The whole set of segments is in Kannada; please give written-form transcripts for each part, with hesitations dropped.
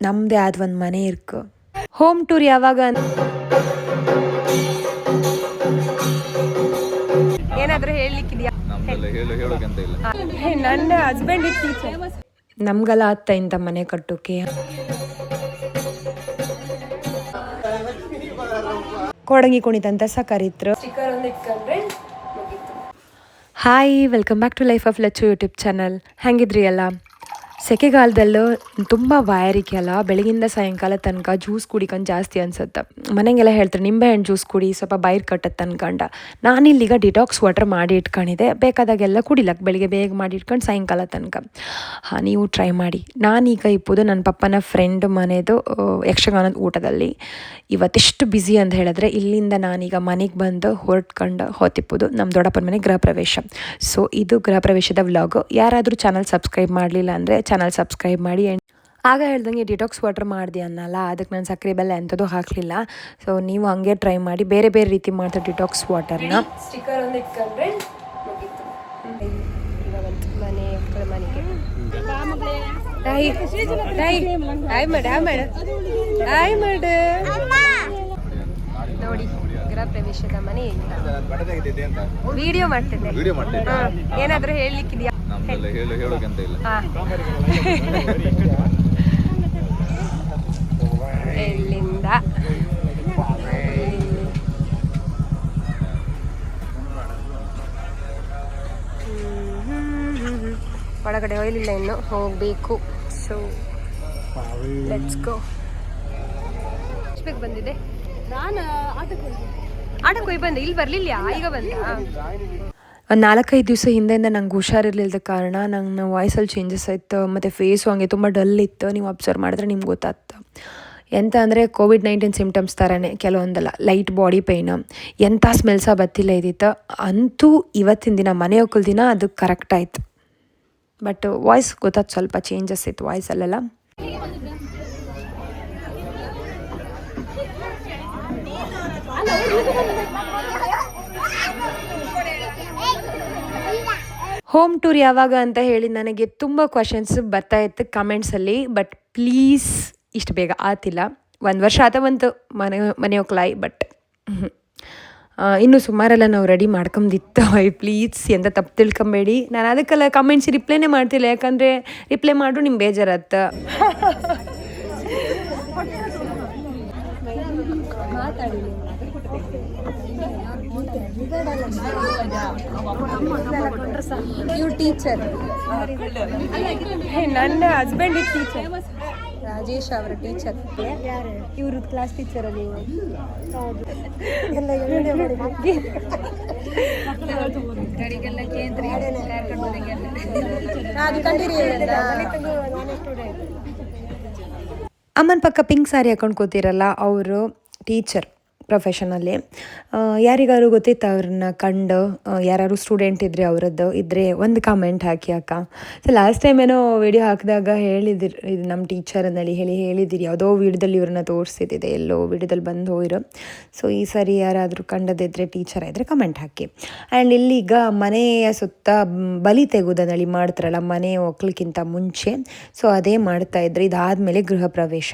ನಮ್ಮದೇ ಆದ ಒಂದು ಮನೆ ಇರ್ಕು. ಹೋಮ್ ಟೂರ್ ಯಾವಾಗ ಏನಾದರೂ ಹೇಳಲಿಕ್ಕಿದೆಯಾ? ನನ್ನ ಹಸ್ಬೆಂಡ್ ಟೀಚರ್. ನಮ್ಗೆಲ್ಲ ಅತ್ತ ಇಂಥ ಮನೆ ಕಟ್ಟೋಕೆ ಕೊಡಂಗಿ ಕುಣಿತಂತ ಸಕರಿದ್ರು. Hi, welcome back to life of Lacchu YouTube channel. ಹೆಂಗಿದ್ರಿ ಎಲ್ಲ? ಸೆಕೆಗಾಲದಲ್ಲೂ ತುಂಬ ಬಾಯಾರಿಕೆ ಅಲ್ಲ, ಬೆಳಗಿಂದ ಸಾಯಂಕಾಲ ತನಕ ಜ್ಯೂಸ್ ಕುಡಿಕೊಂಡು ಜಾಸ್ತಿ ಅನ್ಸುತ್ತೆ. ಮನೆಗೆಲ್ಲ ಹೇಳ್ತಾರೆ ನಿಂಬೆಹಣ್ಣು ಜ್ಯೂಸ್ ಕುಡಿ, ಸ್ವಲ್ಪ ಬೈರ್ ಕಟ್ಟತ್ತೆ ಅನ್ಕಂಡ. ನಾನಿಲ್ಲೀಗ ಡಿಟಾಕ್ಸ್ ವಾಟರ್ ಮಾಡಿ ಇಟ್ಕೊಂಡಿದ್ದೆ, ಬೇಕಾದಾಗೆಲ್ಲ ಕುಡಿಲಕ್ಕೆ ಬೆಳಿಗ್ಗೆ ಬೇಗ ಮಾಡಿ ಇಟ್ಕೊಂಡು ಸಾಯಂಕಾಲ ತನಕ. ಹಾಂ, ನೀವು ಟ್ರೈ ಮಾಡಿ. ನಾನೀಗ ಇಪ್ಪುದು ನನ್ನ ಪಪ್ಪನ ಫ್ರೆಂಡ್ ಮನೆಯದು ಯಕ್ಷಗಾನದ ಊಟದಲ್ಲಿ. ಇವತ್ತೆಷ್ಟು ಬ್ಯುಸಿ ಅಂತ ಹೇಳಿದ್ರೆ, ಇಲ್ಲಿಂದ ನಾನೀಗ ಮನೆಗೆ ಬಂದು ಹೊರಟ್ಕೊಂಡು ಹೋತಿಪ್ಪುದು ನಮ್ಮ ದೊಡ್ಡಪ್ಪನ ಮನೆ ಗೃಹ ಪ್ರವೇಶ. ಸೊ ಇದು ಗೃಹ ಪ್ರವೇಶದ ವ್ಲಾಗ್. ಯಾರಾದರೂ ಚಾನಲ್ ಸಬ್ಸ್ಕ್ರೈಬ್ ಮಾಡಲಿಲ್ಲ ಅಂದರೆ ಚಾನಲ್ ಸಬ್ಸ್ಕ್ರೈಬ್ ಮಾಡಿ. ಆಗ ಹೇಳ್ದಂಗೆ ಡಿಟಾಕ್ಸ್ ವಾಟರ್ ಮಾಡಿದೆ ಅನ್ನಲ್ಲ, ಅದಕ್ಕೆ ನಾನು ಸಕ್ಕರೆ ಬೆಲ್ಲ ಎಂಥದ್ದು ಹಾಕಲಿಲ್ಲ. ಸೊ ನೀವು ಹಾಗೆ ಟ್ರೈ ಮಾಡಿ, ಬೇರೆ ಬೇರೆ ರೀತಿ ಮಾಡ್ತಾರೆ ಡಿಟಾಕ್ಸ್ ವಾಟರ್ನ. ಸ್ಟಿಕ್ಕರ್ ಒಂದು ಇಟ್ಕೊಂಡ್ರೆ ಮನೆ ಮನೆಗೆ ನೋಡಿ ಗೃಹ ಪ್ರವೇಶದ ಮನೆ ವಿಡಿಯೋ ಮಾಡ್ತಿದ್ದೆ. ಏನಾದರೂ ಹೇಳಲಿಕ್ಕಿದೆಯಾ? ಎಲ್ಲಿಂದ ಒಳಗಡೆ ಹೋಗಲಿಲ್ಲ, ಇನ್ನು ಹೋಗಬೇಕು. So let's go. ಎಷ್ಟು ಬೇಗ ಬಂದಿದೆ? ನಾನು ಆಟಕ್ಕೆ ಹೋಗಿ ಬಂದೆ, ಇಲ್ಲಿ ಬರಲಿಲ್ಲ, ಈಗ ಬಂದ. ಒಂದು 4-5 ದಿವಸ ಹಿಂದೆಯಿಂದ ನಂಗೆ ಹುಷಾರಿರ್ಲಿಲ್ಲದ ಕಾರಣ ನನ್ನ ವಾಯ್ಸಲ್ಲಿ ಚೇಂಜಸ್ ಆಯಿತು, ಮತ್ತು ಫೇಸು ಹಂಗೆ ತುಂಬ ಡಲ್ ಇತ್ತು. ನೀವು ಅಬ್ಸರ್ವ್ ಮಾಡಿದ್ರೆ ನಿಮ್ಗೆ ಗೊತ್ತಾಗ್ತು. ಎಂತ ಅಂದರೆ ಕೋವಿಡ್-19 ಸಿಮ್ಟಮ್ಸ್ ಥರನೇ ಕೆಲವೊಂದಲ್ಲ. ಲೈಟ್ ಬಾಡಿ ಪೇಯ್ನು, ಎಂಥ ಸ್ಮೆಲ್ಸ ಬತ್ತಿಲ್ಲ ಇದ್ದಿತ್ತು. ಅಂತೂ ಇವತ್ತಿನ ದಿನ ಮನೆ ಹೋಗಲ್ ದಿನ ಅದು ಕರೆಕ್ಟ್ ಆಯಿತು. ಬಟ್ ವಾಯ್ಸ್ ಗೊತ್ತಾಯ್ತು, ಸ್ವಲ್ಪ ಚೇಂಜಸ್ ಇತ್ತು ವಾಯ್ಸಲ್ಲೆಲ್ಲ. ಹೋಮ್ ಟೂರ್ ಯಾವಾಗ ಅಂತ ಹೇಳಿ ನನಗೆ ತುಂಬ ಕ್ವಶನ್ಸ್ ಬರ್ತಾಯಿತ್ತು ಕಮೆಂಟ್ಸಲ್ಲಿ. ಬಟ್ ಪ್ಲೀಸ್ ಇಷ್ಟು ಬೇಗ ಆತಿಲ್ಲ. 1 ವರ್ಷ ಆತ ಬಂತು ಮನೆ ಹೋಗ್ಲಾಯ್. ಬಟ್ ಇನ್ನೂ ಸುಮಾರೆಲ್ಲ ನಾವು ರೆಡಿ ಮಾಡ್ಕೊಂಬಿತ್ತು. ಪ್ಲೀಸ್ ಎಂತ ತಪ್ಪು ತಿಳ್ಕೊಂಬೇಡಿ. ನಾನು ಅದಕ್ಕೆಲ್ಲ ಕಮೆಂಟ್ಸ್ ರಿಪ್ಲೈನೇ ಮಾಡ್ತಿಲ್ಲ, ಯಾಕಂದರೆ ರಿಪ್ಲೈ ಮಾಡ್ರು ನಿಮ್ಗೆ ಬೇಜಾರತ್ತ. ಇವ್ರು ಟೀಚರ್, ನನ್ನ ಹಸ್ಬೆಂಡ್ ಟೀಚರ್, ರಾಜೇಶ್ ಅವರ ಟೀಚರ್. ಇವರು ಕ್ಲಾಸ್ ಟೀಚರ್ ಅಲ್ಲಿ. ಅಮ್ಮನ ಪಕ್ಕ ಪಿಂಕ್ ಸಾರಿ ಹಾಕೊಂಡು ಕೂತಿರಲ್ಲ, ಅವರು ಟೀಚರ್ ಪ್ರೊಫೆಷನಲ್ಲಿ. ಯಾರಿಗಾರು ಗೊತ್ತಿತ್ತು ಅವ್ರನ್ನ ಕಂಡು? ಯಾರು ಸ್ಟೂಡೆಂಟ್ ಇದ್ದರೆ ಅವರದ್ದು ಇದ್ದರೆ ಒಂದು ಕಮೆಂಟ್ ಹಾಕಿ ಅಕ್ಕ. ಸೊ ಲಾಸ್ಟ್ ಟೈಮ್ ಏನೋ ವಿಡಿಯೋ ಹಾಕಿದಾಗ ಹೇಳಿದಿರಿ, ಇದು ನಮ್ಮ ಟೀಚರ್ ಅಂದೇಳಿ ಹೇಳಿದಿರಿ. ಯಾವುದೋ ವಿಡಿಯೋದಲ್ಲಿ ಇವ್ರನ್ನ ತೋರಿಸಿದ್ದಿದೆ, ಎಲ್ಲೋ ವಿಡಿಯೋದಲ್ಲಿ ಬಂದು ಹೋಗಿರೋ. ಸೊ ಈ ಸರಿ ಯಾರಾದರೂ ಕಂಡದಿದ್ದರೆ, ಟೀಚರ್ ಇದ್ದರೆ ಕಮೆಂಟ್ ಹಾಕಿ. ಆ್ಯಂಡ್ ಇಲ್ಲಿಗ ಮನೆಯ ಸುತ್ತ ಬಲಿ ತೆಗೆಯೋದನ್ನೇಳಿ ಮಾಡ್ತಾರಲ್ಲ ಮನೆ ಒಕ್ಕಲಿಕ್ಕಿಂತ ಮುಂಚೆ, ಸೊ ಅದೇ ಮಾಡ್ತಾಯಿದ್ರು. ಇದಾದಮೇಲೆ ಗೃಹ ಪ್ರವೇಶ.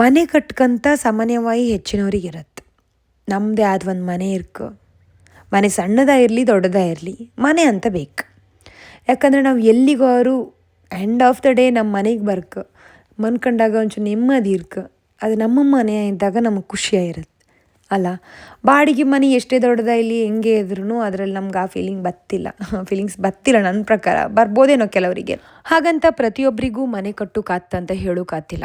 ಮನೆ ಕಟ್ಕಂತ ಸಾಮಾನ್ಯವಾಗಿ ಹೆಚ್ಚಿನವ್ರಿಗೆ ಇರುತ್ತೆ. ನಮ್ಮದೇ ಆದ ಒಂದು ಮನೆ ಇರ್ಕ, ಮನೆ ಸಣ್ಣದ ಇರಲಿ ದೊಡ್ಡದ ಇರಲಿ, ಮನೆ ಅಂತ ಬೇಕು. ಯಾಕಂದರೆ ನಾವು ಎಲ್ಲಿಗಾರು ಎಂಡ್ ಆಫ್ ದ ಡೇ ನಮ್ಮ ಮನೆಗೆ ಬರ್ಕ ಮನ್ಕಂಡಾಗ ಒಂಚೂರು ನೆಮ್ಮದಿ ಇರ್ಕ, ಅದು ನಮ್ಮ ಮನೆ ಇದ್ದಾಗ ನಮಗೆ ಖುಷಿಯಾಗಿರುತ್ತೆ ಅಲ್ಲ. ಬಾಡಿಗೆ ಮನೆ ಎಷ್ಟೇ ದೊಡ್ಡದ ಇಲ್ಲಿ ಹೆಂಗೆ ಇದ್ರೂ ಅದರಲ್ಲಿ ನಮ್ಗೆ ಆ ಫೀಲಿಂಗ್ಸ್ ಬತ್ತಿಲ್ಲ. ನನ್ನ ಪ್ರಕಾರ ಬರ್ಬೋದೇನೋ ಕೆಲವರಿಗೆ. ಹಾಗಂತ ಪ್ರತಿಯೊಬ್ಬರಿಗೂ ಮನೆ ಕಟ್ಟೋಕಾತ್ತ ಅಂತ ಹೇಳೋಕ್ಕಾತಿಲ್ಲ.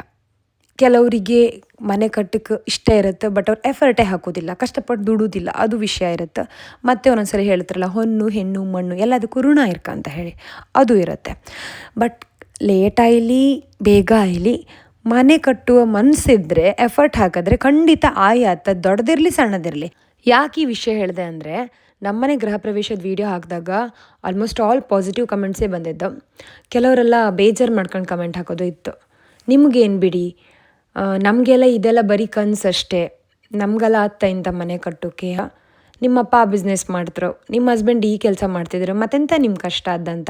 ಕೆಲವರಿಗೆ ಮನೆ ಕಟ್ಟಕ್ಕೆ ಇಷ್ಟ ಇರುತ್ತೆ, ಬಟ್ ಅವ್ರು ಎಫರ್ಟೇ ಹಾಕೋದಿಲ್ಲ, ಕಷ್ಟಪಟ್ಟು ದುಡೋದಿಲ್ಲ, ಅದು ವಿಷಯ ಇರುತ್ತೆ. ಮತ್ತು ಒಂದೊಂದ್ಸರಿ ಹೇಳ್ತಾರಲ್ಲ, ಹೊನ್ನು ಹೆಣ್ಣು ಮಣ್ಣು ಎಲ್ಲದಕ್ಕೂ ಋಣ ಇರ್ಕ ಅಂತ ಹೇಳಿ, ಅದು ಇರುತ್ತೆ. ಬಟ್ ಲೇಟ್ ಆಗಲಿ ಬೇಗ ಆಗಲಿ ಮನೆ ಕಟ್ಟುವ ಮನಸ್ಸಿದ್ರೆ ಎಫರ್ಟ್ ಹಾಕಿದ್ರೆ ಖಂಡಿತ ಆಯಾತ, ದೊಡ್ಡದಿರಲಿ ಸಣ್ಣದಿರಲಿ. ಯಾಕೆ ಈ ವಿಷಯ ಹೇಳಿದೆ ಅಂದರೆ, ನಮ್ಮನೆ ಗೃಹ ಪ್ರವೇಶದ ವೀಡಿಯೋ ಹಾಕಿದಾಗ ಆಲ್ಮೋಸ್ಟ್ ಆಲ್ ಪಾಸಿಟಿವ್ ಕಮೆಂಟ್ಸೇ ಬಂದಿದ್ದು. ಕೆಲವರೆಲ್ಲ ಬೇಜಾರು ಮಾಡ್ಕೊಂಡು ಕಮೆಂಟ್ ಹಾಕೋದು ಇತ್ತು. ನಿಮಗೇನು ಬಿಡಿ, ನಮಗೆಲ್ಲ ಇದೆಲ್ಲ ಬರೀ ಕನಸಷ್ಟೇ, ನಮಗೆಲ್ಲ ಆತ್ತ ಇಂಥ ಮನೆ ಕಟ್ಟೋಕ್ಕೆ, ನಿಮ್ಮಪ್ಪ ಬಿಸ್ನೆಸ್ ಮಾಡ್ತಿರೋ, ನಿಮ್ಮ ಹಸ್ಬೆಂಡ್ ಈ ಕೆಲಸ ಮಾಡ್ತಿದ್ರು, ಮತ್ತೆಂತ ನಿಮ್ಮ ಕಷ್ಟ ಅದಂತ.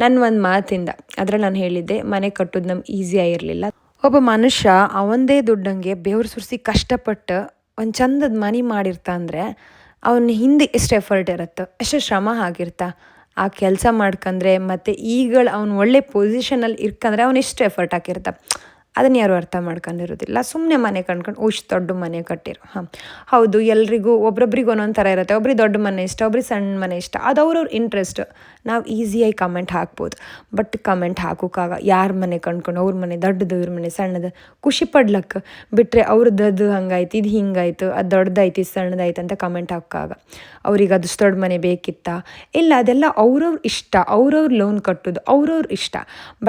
ನನ್ನ ಒಂದು ಮಾತಿಂದ ಅದರಲ್ಲಿ ನಾನು ಹೇಳಿದ್ದೆ, ಮನೆ ಕಟ್ಟೋದು ನಮ್ಗೆ ಈಸಿ ಆಗಿರಲಿಲ್ಲ. ಒಬ್ಬ ಮನುಷ್ಯ ಅವಂದೇ ದುಡ್ಡಂಗೆ ಬೆವರು ಸುರಿಸಿ ಕಷ್ಟಪಟ್ಟು ಒಂದು ಚಂದದ ಮನೆ ಮಾಡಿರ್ತಾ ಅಂದರೆ ಅವನ ಹಿಂದೆ ಎಷ್ಟು ಎಫರ್ಟ್ ಇರುತ್ತೆ, ಎಷ್ಟು ಶ್ರಮ ಆಗಿರ್ತಾ. ಆ ಕೆಲಸ ಮಾಡ್ಕಂದ್ರೆ ಮತ್ತು ಈಗಳು ಅವ್ನು ಒಳ್ಳೆ ಪೊಸಿಷನಲ್ಲಿ ಇರ್ಕಂದ್ರೆ ಅವ್ನು ಎಷ್ಟು ಎಫರ್ಟ್ ಹಾಕಿರ್ತ, ಅದನ್ನು ಯಾರು ಅರ್ಥ ಮಾಡ್ಕೊಂಡಿರೋದಿಲ್ಲ. ಸುಮ್ಮನೆ ಮನೆ ಕಂಡ್ಕೊಂಡು ಇಷ್ಟು ದೊಡ್ಡ ಮನೆ ಕಟ್ಟಿರೋ. ಹೌದು, ಎಲ್ರಿಗೂ ಒಬ್ರೊಬ್ರಿಗೆ ಒಂದೊಂದು ಥರ ಇರುತ್ತೆ. ಒಬ್ರಿಗೆ ದೊಡ್ಡ ಮನೆ ಇಷ್ಟ, ಒಬ್ರಿಗೆ ಸಣ್ಣ ಮನೆ ಇಷ್ಟ, ಅದು ಅವ್ರವ್ರ ಇಂಟ್ರೆಸ್ಟ್. ನಾವು ಈಸಿಯಾಗಿ ಕಮೆಂಟ್ ಹಾಕ್ಬೋದು, ಬಟ್ ಕಮೆಂಟ್ ಹಾಕೋಕ್ಕಾಗ ಯಾರ ಮನೆ ಕಂಡ್ಕೊಂಡು ಅವ್ರ ಮನೆ ದೊಡ್ಡದು ಇವ್ರ ಮನೆ ಸಣ್ಣದು ಖುಷಿ ಪಡ್ಲಕ್ಕೆ ಬಿಟ್ಟರೆ ಅವ್ರದ್ದು ಹಂಗಾಯ್ತು, ಇದು ಹಿಂಗಾಯ್ತು, ಅದು ದೊಡ್ಡದಾಯ್ತು, ಇದು ಸಣ್ಣದಾಯ್ತು ಅಂತ ಕಮೆಂಟ್ ಹಾಕೋಕ್ಕಾಗ. ಅವ್ರಿಗೆ ಅದು ದೊಡ್ಡ ಮನೆ ಬೇಕಿತ್ತಾ ಇಲ್ಲ, ಅದೆಲ್ಲ ಅವ್ರವ್ರ ಇಷ್ಟ, ಅವ್ರವ್ರ ಲೋನ್ ಕಟ್ಟೋದು ಅವ್ರವ್ರ ಇಷ್ಟ.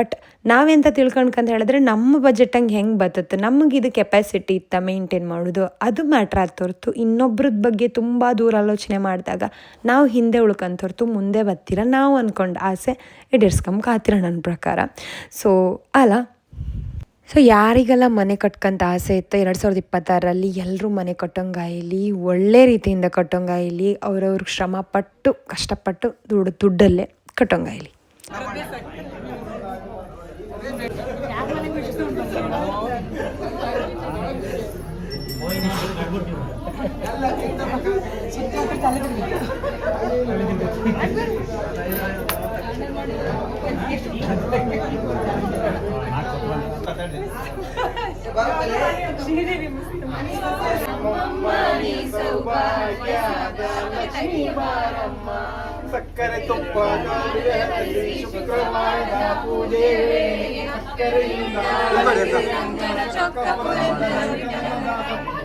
ಬಟ್ ನಾವೆಂತ ತಿಳ್ಕೊಂಡ್ಕಂತ ಹೇಳಿದ್ರೆ ನಮ್ಮ ಬಜೆಟಂಗೆ ಹೆಂಗೆ ಬರ್ತದೆ, ನಮಗೆ ಇದು ಕೆಪಾಸಿಟಿ ಇತ್ತ ಮೇಂಟೈನ್ ಮಾಡೋದು, ಅದು ಮ್ಯಾಟ್ರ್ ಆಗ್ತ ಹೊರ್ತು ಇನ್ನೊಬ್ರದ್ದು ಬಗ್ಗೆ ತುಂಬ ದೂರ ಆಲೋಚನೆ ಮಾಡಿದಾಗ ನಾವು ಹಿಂದೆ ಉಳ್ಕೊಂತ ಹೊರ್ತು ಮುಂದೆ ಬರ್ತೀರ, ನಾವು ಅಂದ್ಕೊಂಡು ಆಸೆ ಈಡೇರ್ಸ್ಕೊಂಬಕಾತಿರ ನನ್ನ ಪ್ರಕಾರ. ಸೊ ಅಲ್ಲ, ಸೊ ಯಾರಿಗೆಲ್ಲ ಮನೆ ಕಟ್ಕೊಂತ ಆಸೆ ಇತ್ತು 2026ರಲ್ಲಿ ಎಲ್ಲರೂ ಮನೆ ಕಟ್ಟೋಂಗಾಯಿಲಿ, ಒಳ್ಳೆ ರೀತಿಯಿಂದ ಕಟ್ಟೋಂಗಾಯಿಲಿ, ಅವ್ರವ್ರಿಗೆ ಶ್ರಮಪಟ್ಟು ಕಷ್ಟಪಟ್ಟು ದುಡ್ಡಲ್ಲೇ ಕಟ್ಟೋಂಗಾಯಿಲಿ. ಸಕ್ಕರೆ ತುಪ್ಪ ಶುಕ್ರವಾರ ಪೂಜೆ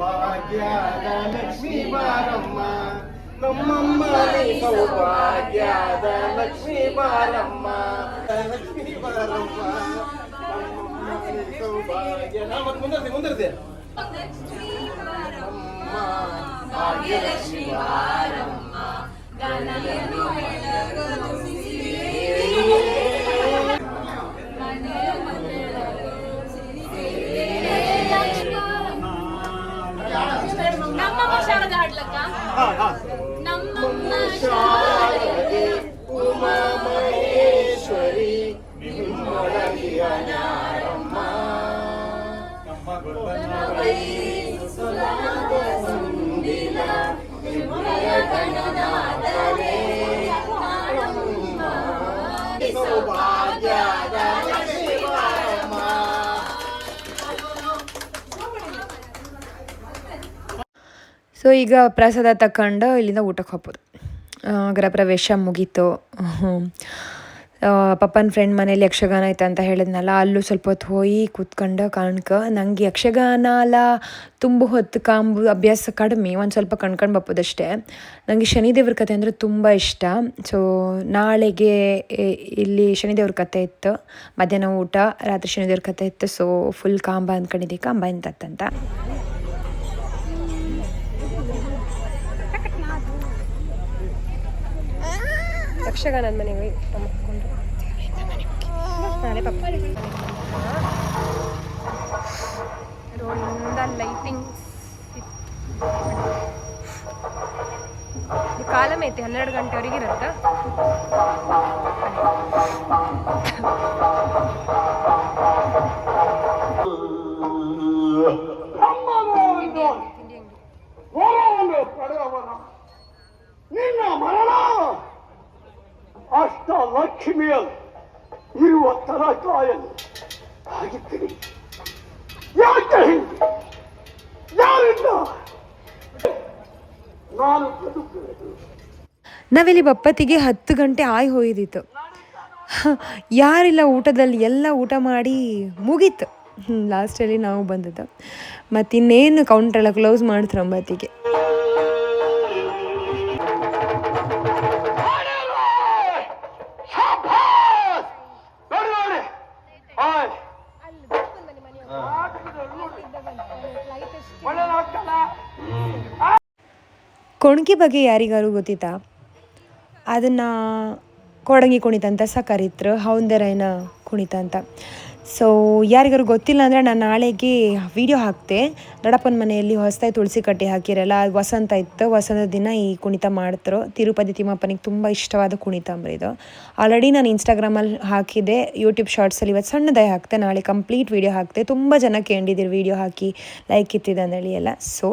ಭಾಗ್ಯದ ಲಕ್ಷ್ಮೀ ಬಾರಮ್ಮ, ನಮ್ಮಮ್ಮ ಸೌಭಾಗ್ಯದ ಲಕ್ಷ್ಮೀ ಬಾರಮ್ಮ, ಲಕ್ಷ್ಮೀ ಬಾರಮ್ಮ, ಸೌಭಾಗ್ಯ. ಮುಂದಿರ್ತೆ ಭಾಗ್ಯಲಕ್ಷ್ಮೀ ಬಾರಮ್ಮ, ಉಮಾ ಮಹೇಶ್ವರಿ ನಿಮ್ಮೊಳಗಿಯ ನ್ಯಾರಮ್ಮ, ಸೌಭಾಗ್ಯದ ಲಕ್ಷ್ಮೀ ಬಾರಮ್ಮ. ಸೊ ಈಗ ಪ್ರಸಾದ ತಗೊಂಡು ಇಲ್ಲಿಂದ ಊಟಕ್ಕೆ ಹೋಗ್ಬೋದು. ಗೃಹ ಪ್ರವೇಶ ಮುಗೀತು. ಪಪ್ಪನ ಫ್ರೆಂಡ್ ಮನೇಲಿ ಯಕ್ಷಗಾನ ಐತೆ ಅಂತ ಹೇಳಿದ್ನಲ್ಲ, ಅಲ್ಲೂ ಸ್ವಲ್ಪ ಹೊತ್ತು ಹೋಗಿ ಕೂತ್ಕೊಂಡು ನಂಗೆ ಯಕ್ಷಗಾನ ಎಲ್ಲ ತುಂಬ ಹೊತ್ತು ಕಾಂಬು ಅಭ್ಯಾಸ ಕಡಿಮೆ, ಒಂದು ಸ್ವಲ್ಪ ಕಣ್ಕೊಂಡು ಬಪ್ಪದಷ್ಟೇ. ನನಗೆ ಶನಿದೇವ್ರ ಕಥೆ ಅಂದರೆ ತುಂಬ ಇಷ್ಟ. ಸೊ ನಾಳೆಗೆ ಇಲ್ಲಿ ಶನಿದೇವ್ರ ಕಥೆ ಇತ್ತು, ಮಧ್ಯಾಹ್ನ ಊಟ, ರಾತ್ರಿ ಶನಿದೇವ್ರ ಕಥೆ ಇತ್ತು. ಸೊ ಫುಲ್ ಕಾಂಬ ಅಂದ್ಕೊಂಡಿದ್ದೆ, ಕಾಂಬ ಎಂತಂತ. ಯಕ್ಷಗಾನದ ಮನೆಗೆ ಹೋಗಿ ಮಕ್ಕೊಂಡು ನಾಳೆ ಪಪ್ಪ ರೋಡಿಂದ ಲೈಟಿಂಗ್ಸ್ ಕಾಲಮ್ ಐತಿ, 12 ಗಂಟೆವರೆಗೆ ಇರುತ್ತೆ. ವರವನ್ನು ಪಡೆದವನ ನಿನ್ನ ಮರಣ ಅಷ್ಟ ಲಕ್ಷ್ಮಿಯ ಇರುವ ತರಕಾಯಲ್ಲಿ ಆಗಿದ್ದೀರಿ. ಯಾಕೆ ಹಿಂಗೆ? ಯಾರಿಂದ ನಾನು ಬದುಕುವುದು? ನಾವಿಲ್ಲಿ ಬಪ್ಪತ್ತಿಗೆ 10 ಗಂಟೆ ಆಯ್ ಹೋಯ್ದಿತ್ತು. ಯಾರಿಲ್ಲ ಊಟದಲ್ಲಿ, ಎಲ್ಲ ಊಟ ಮಾಡಿ ಮುಗೀತು. ಲಾಸ್ಟಲ್ಲಿ ನಾವು ಬಂದದ್ದು. ಮತ್ತು ಇನ್ನೇನು ಕೌಂಟ್ರೆಲ್ಲ ಕ್ಲೋಸ್ ಮಾಡ್ತಾರೆ 9ಗೆ. ಕೊಣಗಿ ಬಗ್ಗೆ ಯಾರಿಗಾರು ಗೊತ್ತಿತ್ತಾ? ಅದನ್ನು ಕೊಡಂಗಿ ಕುಣಿತ ಅಂತ ಸಹ ಕರೀತಾರೆ, ಹೌಂದೆರೈನ ಕುಣಿತ ಅಂತ. ಸೊ ಯಾರಿಗಾರು ಗೊತ್ತಿಲ್ಲ ಅಂದರೆ ನಾನು ನಾಳೆಗೆ ವಿಡಿಯೋ ಹಾಕ್ತೆ. ದೊಡ್ಡಪ್ಪನ ಮನೆಯಲ್ಲಿ ಹೊಸದಾಗಿ ತುಳಸಿ ಕಟ್ಟಿ ಹಾಕಿರಲ್ಲ, ಅದು ವಸಂತ ಇತ್ತು. ವಸಂತ ದಿನ ಈ ಕುಣಿತ ಮಾಡ್ತಾರೆ. ತಿರುಪತಿ ತಿಮ್ಮಪ್ಪನಿಗೆ ತುಂಬ ಇಷ್ಟವಾದ ಕುಣಿತ ಇದು. ಆಲ್ರೆಡಿ ನಾನು ಇನ್ಸ್ಟಾಗ್ರಾಮಲ್ಲಿ ಹಾಕಿದೆ, ಯೂಟ್ಯೂಬ್ ಶಾರ್ಟ್ಸಲ್ಲಿ ಇವತ್ತು ಸಣ್ಣದಾಗಿ ಹಾಕ್ತೆ. ನಾಳೆ ಕಂಪ್ಲೀಟ್ ವೀಡಿಯೋ ಹಾಕ್ತೆ. ತುಂಬ ಜನ ಕೇಳಿದ್ದೀರಿ ವೀಡಿಯೋ ಹಾಕಿ, ಲೈಕ್ ಇತ್ತಿದೆ ಅಂದೇಳಿ ಎಲ್ಲ. ಸೊ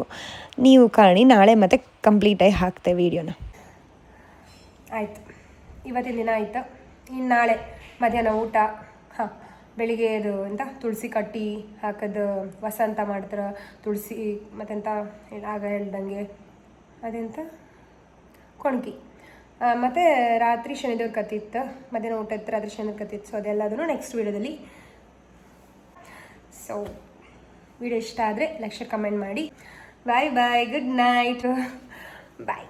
ನೀವು ಕಾಣಿ, ನಾಳೆ ಮತ್ತೆ ಕಂಪ್ಲೀಟಾಗಿ ಹಾಕ್ತೆ ವೀಡಿಯೋನ. ಆಯಿತು, ಇವತ್ತಿನ ದಿನ ಆಯಿತು. ಇನ್ನು ನಾಳೆ ಮಧ್ಯಾಹ್ನ ಊಟ, ಹಾಂ, ಬೆಳಿಗ್ಗೆ ಅದು ಎಂತ ತುಳಸಿ ಕಟ್ಟಿ ಹಾಕೋದು ವಸಂತ ಮಾಡ್ತಾರೆ. ತುಳಸಿ ಮತ್ತೆಂತ ಆಗ ಹೇಳ್ದಂಗೆ ಅದೆಂತ ಕೊಣಗಿ, ಮತ್ತು ರಾತ್ರಿ ಶನಿದೇವ್ರ ಕತ್ತಿತ್ತು. ಮಧ್ಯಾಹ್ನ ಊಟ ಇತ್ತು, ರಾತ್ರಿ ಶನಿದೇವ್ರ ಕತ್ತಿತ್ತು. ಸೊ ಅದೆಲ್ಲದೂ ನೆಕ್ಸ್ಟ್ ವೀಡಿಯೋದಲ್ಲಿ. ಸೊ ವಿಡಿಯೋ ಇಷ್ಟ ಆದರೆ ಲೈಕ್, ಶೇರ್, ಕಮೆಂಟ್ ಮಾಡಿ. ಬಾಯ್ ಬಾಯ್, ಗುಡ್ ನೈಟ್, ಬಾಯ್.